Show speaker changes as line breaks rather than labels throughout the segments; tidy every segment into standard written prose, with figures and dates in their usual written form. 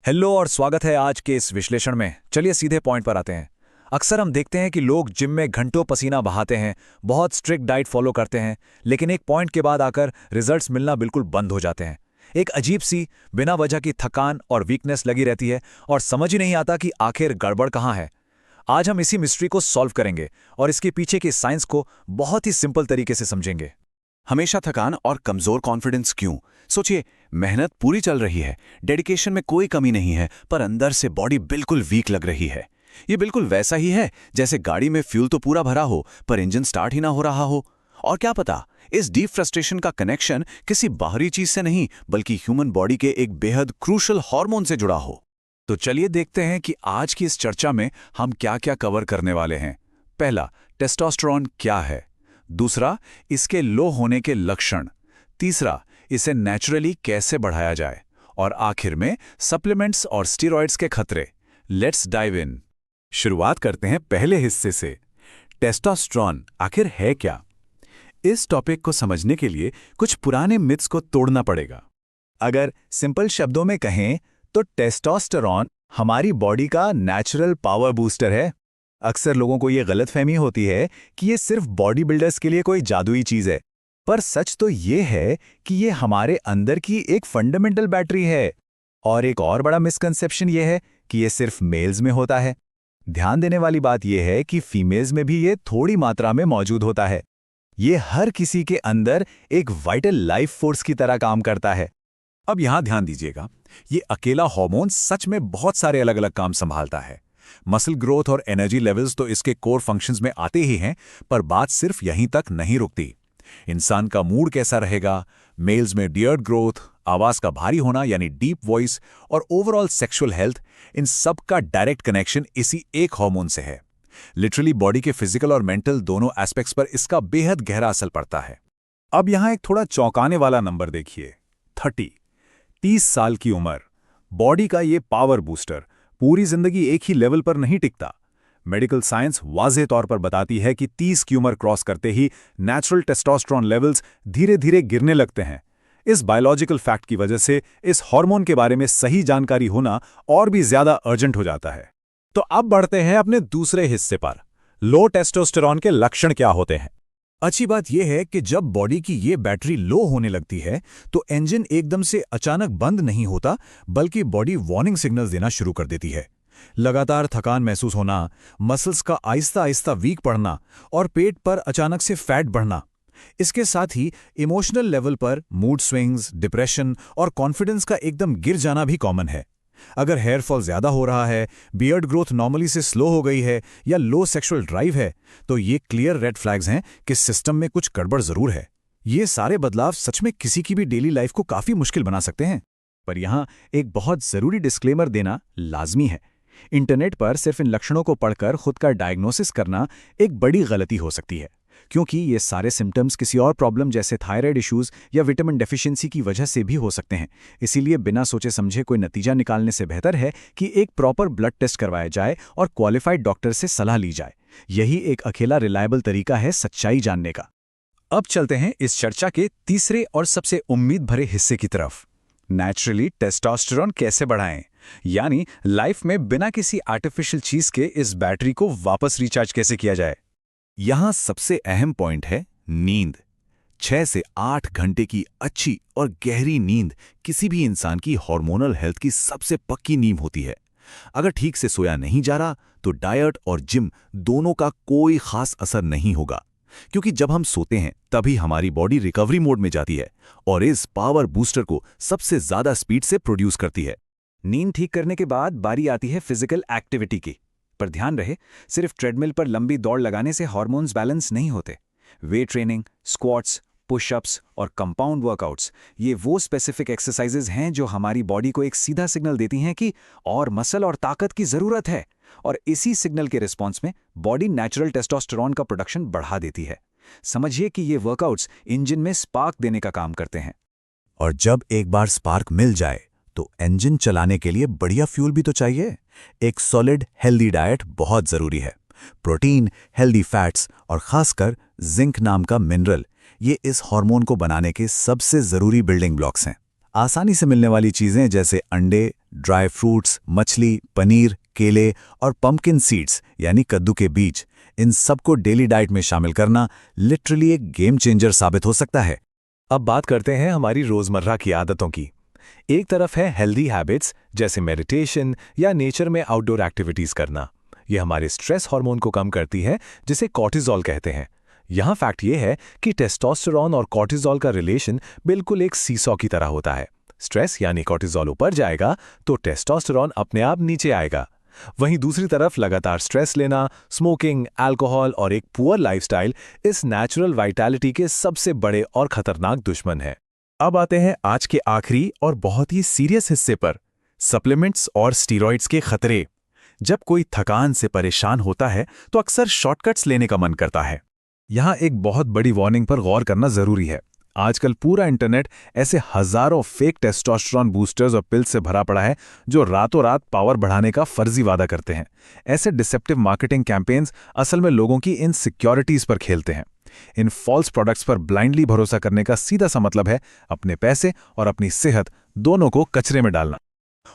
Hello और स्वागत है आज के इस विश्लेषण में। चलिए सीधे पॉइंट पर आते हैं। अक्सर हम देखते हैं कि लोग जिम में घंटों पसीना बहाते हैं, बहुत स्ट्रिक्ट डाइट फॉलो करते हैं, लेकिन एक पॉइंट के बाद आकर रिजल्ट्स मिलना बिल्कुल बंद हो जाते हैं। एक अजीब सी बिना वजह की थकान और वीकनेस लगी रहती है और समझ ही नहीं आता कि आखिर गड़बड़ कहाँ है। आज हम इसी मिस्ट्री को सॉल्व करेंगे और इसके पीछे की साइंस को बहुत ही सिंपल तरीके से समझेंगे।
हमेशा थकान और कमजोर कॉन्फिडेंस क्यों? सोचिए, मेहनत पूरी चल रही है, डेडिकेशन में कोई कमी नहीं है, पर अंदर से बॉडी बिल्कुल वीक लग रही है। ये बिल्कुल वैसा ही है जैसे गाड़ी में फ्यूल तो पूरा भरा हो पर इंजन स्टार्ट ही ना हो रहा हो। और क्या पता, इस डीप फ्रस्ट्रेशन का कनेक्शन किसी बाहरी चीज से नहीं बल्कि ह्यूमन बॉडी के एक बेहद क्रूशल हार्मोन से जुड़ा हो।
तो चलिए देखते हैं कि आज की इस चर्चा में हम क्या क्या कवर करने वाले हैं। पहला, टेस्टोस्टेरोन क्या है। दूसरा, इसके लो होने के लक्षण। तीसरा, इसे नेचुरली कैसे बढ़ाया जाए। और आखिर में सप्लीमेंट्स और स्टेरॉइड्स के खतरे। Let's dive in. शुरुआत करते हैं पहले हिस्से से। टेस्टोस्टेरोन आखिर है क्या? इस टॉपिक को समझने के लिए कुछ पुराने मिथ्स को तोड़ना पड़ेगा। अगर सिंपल शब्दों में कहें तो टेस्टोस्टेरोन हमारी बॉडी का नेचुरल पावर बूस्टर है। अक्सर लोगों को ये गलतफहमी होती है कि ये सिर्फ बॉडी बिल्डर्स के लिए कोई जादुई चीज है, पर सच तो ये है कि ये हमारे अंदर की एक फंडामेंटल बैटरी है। और एक और बड़ा मिसकंसेप्शन ये है कि ये सिर्फ मेल्स में होता है। ध्यान देने वाली बात यह है कि फीमेल्स में भी ये थोड़ी मात्रा में मौजूद होता है। ये हर किसी के अंदर एक वाइटल लाइफ फोर्स की तरह काम करता है। अब यहां ध्यान दीजिएगा, ये अकेला हार्मोन सच में बहुत सारे अलग अलग काम संभालता है। मसल ग्रोथ और एनर्जी लेवल्स तो इसके कोर फंक्शंस में आते ही हैं, पर बात सिर्फ यहीं तक नहीं रुकती। इंसान का मूड कैसा रहेगा, मेल्स में बियर्ड ग्रोथ, आवाज का भारी होना यानी डीप वॉइस और ओवरऑल सेक्सुअल हेल्थ, इन सब का डायरेक्ट कनेक्शन इसी एक हार्मोन से है। लिटरली बॉडी के फिजिकल और मेंटल दोनों एस्पेक्ट्स पर इसका बेहद गहरा असर पड़ता है। अब यहां एक थोड़ा चौंकाने वाला नंबर देखिए, 30 साल की उम्र। बॉडी का ये पावर बूस्टर पूरी जिंदगी एक ही लेवल पर नहीं टिकता। मेडिकल साइंस वाज़ेह तौर पर बताती है कि 30 की उम्र क्रॉस करते ही नेचुरल टेस्टोस्टेरोन लेवल्स धीरे धीरे गिरने लगते हैं। इस बायोलॉजिकल फैक्ट की वजह से इस हार्मोन के बारे में सही जानकारी होना और भी ज्यादा अर्जेंट हो जाता है। तो अब बढ़ते हैं अपने दूसरे हिस्से पर। लो टेस्टोस्टेरोन के लक्षण क्या होते हैं? अच्छी बात यह है कि जब बॉडी की ये बैटरी लो होने लगती है तो इंजन एकदम से अचानक बंद नहीं होता, बल्कि बॉडी वार्निंग सिग्नल्स देना शुरू कर देती है। लगातार थकान महसूस होना, मसल्स का आहिस्ता आहिस्ता वीक पड़ना और पेट पर अचानक से फैट बढ़ना। इसके साथ ही इमोशनल लेवल पर मूड स्विंग्स, डिप्रेशन और कॉन्फिडेंस का एकदम गिर जाना भी कॉमन है। अगर हेयर फॉल ज्यादा हो रहा है, बियर्ड ग्रोथ नॉर्मली से स्लो हो गई है या लो सेक्सुअल ड्राइव है, तो ये क्लियर रेड फ्लैग्स हैं कि सिस्टम में कुछ गड़बड़ जरूर है। ये सारे बदलाव सच में किसी की भी डेली लाइफ को काफी मुश्किल बना सकते हैं। पर यहां एक बहुत जरूरी डिस्क्लेमर देना लाजमी है। इंटरनेट पर सिर्फ इन लक्षणों को पढ़कर खुद का डायग्नोसिस करना एक बड़ी गलती हो सकती है, क्योंकि ये सारे सिम्टम्स किसी और प्रॉब्लम जैसे थायराइड इश्यूज या विटामिन डेफिशिएंसी की वजह से भी हो सकते हैं। इसीलिए बिना सोचे समझे कोई नतीजा निकालने से बेहतर है कि एक प्रॉपर ब्लड टेस्ट करवाया जाए और क्वालिफाइड डॉक्टर से सलाह ली जाए। यही एक अकेला रिलायबल तरीका है सच्चाई जानने का। अब चलते हैं इस चर्चा के तीसरे और सबसे उम्मीद भरे हिस्से की तरफ। नेचुरली टेस्टोस्टेरोन कैसे बढ़ाएं, यानी लाइफ में बिना किसी आर्टिफिशियल चीज के इस बैटरी को वापस रिचार्ज कैसे किया जाए। यहां सबसे अहम पॉइंट है नींद। 6 से 8 घंटे की अच्छी और गहरी नींद किसी भी इंसान की हार्मोनल हेल्थ की सबसे पक्की नींव होती है। अगर ठीक से सोया नहीं जा रहा तो डाइट और जिम दोनों का कोई खास असर नहीं होगा, क्योंकि जब हम सोते हैं तभी हमारी बॉडी रिकवरी मोड में जाती है और इस पावर बूस्टर को सबसे ज्यादा स्पीड से प्रोड्यूस करती है। नींद ठीक करने के बाद बारी आती है फिजिकल एक्टिविटी की। पर ध्यान रहे, सिर्फ ट्रेडमिल पर लंबी दौड़ लगाने से हार्मोन्स बैलेंस नहीं होते। वेट ट्रेनिंग, स्क्वाट्स, पुशअप्स और कंपाउंड वर्कआउट्स, ये वो स्पेसिफिक एक्सरसाइजेज हैं जो हमारी बॉडी को एक सीधा सिग्नल देती हैं कि और मसल और ताकत की जरूरत है, और इसी सिग्नल के रिस्पॉन्स में बॉडी नेचुरल टेस्टोस्टेरोन का प्रोडक्शन बढ़ा देती है। समझिए कि ये वर्कआउट्स इंजन में स्पार्क देने का काम करते हैं। और जब एक बार स्पार्क मिल जाए तो इंजन चलाने के लिए बढ़िया फ्यूल भी तो चाहिए। एक सॉलिड हेल्दी डाइट बहुत जरूरी है। प्रोटीन, हेल्दी फैट्स और खासकर जिंक नाम का मिनरल, ये इस हार्मोन को बनाने के सबसे जरूरी बिल्डिंग ब्लॉक्स हैं।
आसानी से मिलने वाली चीजें जैसे अंडे, ड्राई फ्रूट्स, मछली, पनीर, केले और पंपकिन सीड्स यानी कद्दू के बीज, इन सबको डेली डाइट में शामिल करना लिटरली एक गेम चेंजर साबित हो सकता है।
अब बात करते हैं हमारी रोजमर्रा की आदतों की। एक तरफ है हेल्दी हैबिट्स जैसे मेडिटेशन या नेचर में आउटडोर एक्टिविटीज करना। ये हमारे स्ट्रेस हार्मोन को कम करती है जिसे कॉर्टिसोल कहते हैं। यहाँ फैक्ट ये है कि टेस्टोस्टेरोन और कॉर्टिसोल का रिलेशन बिल्कुल एक सीसॉ की तरह होता है। स्ट्रेस यानी कॉर्टिसोल ऊपर जाएगा तो टेस्टोस्टेरोन अपने आप नीचे आएगा। वहीं दूसरी तरफ लगातार स्ट्रेस लेना, स्मोकिंग, अल्कोहल और एक पुअर लाइफस्टाइल इस नेचुरल वाइटैलिटी के सबसे बड़े और खतरनाक दुश्मन है।
अब आते हैं आज के आखिरी और बहुत ही सीरियस हिस्से पर, सप्लीमेंट्स और स्टीरॉइड्स के खतरे। जब कोई थकान से परेशान होता है तो अक्सर शॉर्टकट्स लेने का मन करता है।
यहाँ एक बहुत बड़ी वार्निंग पर गौर करना जरूरी है। आजकल पूरा इंटरनेट ऐसे हजारों फेक टेस्टोस्टेरोन बूस्टर्स और पिल्स से भरा पड़ा है जो रातों रात पावर बढ़ाने का फर्जी वादा करते हैं। ऐसे डिसेप्टिव मार्केटिंग कैंपेन्स असल में लोगों की इनसिक्योरिटीज पर खेलते हैं। इन फॉल्स प्रोडक्ट्स पर ब्लाइंडली भरोसा करने का सीधा सा मतलब है अपने पैसे और अपनी सेहत दोनों को कचरे में डालना।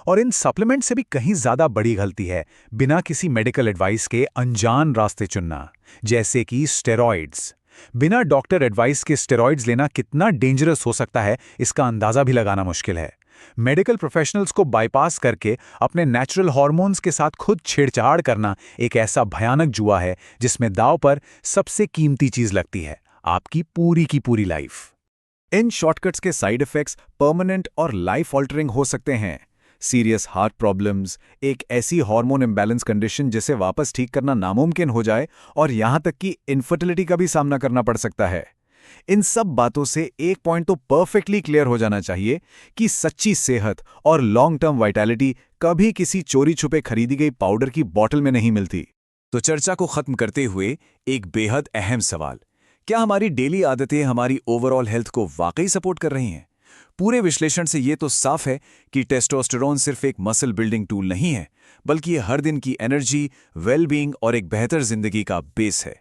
और इन सप्लीमेंट से भी कहीं ज्यादा बड़ी गलती है बिना किसी मेडिकल एडवाइस के अनजान रास्ते चुनना, जैसे कि स्टेरॉइड्स। बिना डॉक्टर एडवाइस के स्टेरॉइड्स लेना कितना डेंजरस हो सकता है इसका अंदाजा भी लगाना मुश्किल है। मेडिकल प्रोफेशनल्स को बाईपास करके अपने नेचुरल हार्मोन्स के साथ खुद छेड़छाड़ करना एक ऐसा भयानक जुआ है जिसमें दांव पर सबसे कीमती चीज लगती है, आपकी पूरी की पूरी लाइफ।
इन शॉर्टकट्स के साइड इफेक्ट्स परमानेंट और लाइफ ऑल्टरिंग हो सकते हैं। सीरियस हार्ट प्रॉब्लम्स, एक ऐसी हार्मोन इम्बैलेंस कंडीशन जिसे वापस ठीक करना नामुमकिन हो जाए, और यहां तक कि इनफर्टिलिटी का भी सामना करना पड़ सकता है। इन सब बातों से एक पॉइंट तो परफेक्टली क्लियर हो जाना चाहिए कि सच्ची सेहत और लॉन्ग टर्म वाइटैलिटी कभी किसी चोरी छुपे खरीदी गई पाउडर की बोतल में नहीं मिलती। तो चर्चा को खत्म करते हुए एक बेहद अहम सवाल, क्या हमारी डेली आदतें हमारी ओवरऑल हेल्थ को वाकई सपोर्ट कर रही हैं? पूरे विश्लेषण से ये तो साफ है कि टेस्टोस्टेरोन सिर्फ एक मसल बिल्डिंग टूल नहीं है, बल्कि ये हर दिन की एनर्जी, वेलबींग और एक बेहतर जिंदगी का बेस है।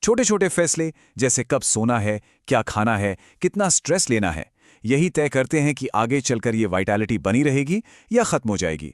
छोटे छोटे फैसले जैसे कब सोना है, क्या खाना है, कितना स्ट्रेस लेना है, यही तय करते हैं कि आगे चलकर ये वाइटैलिटी बनी रहेगी या खत्म हो जाएगी।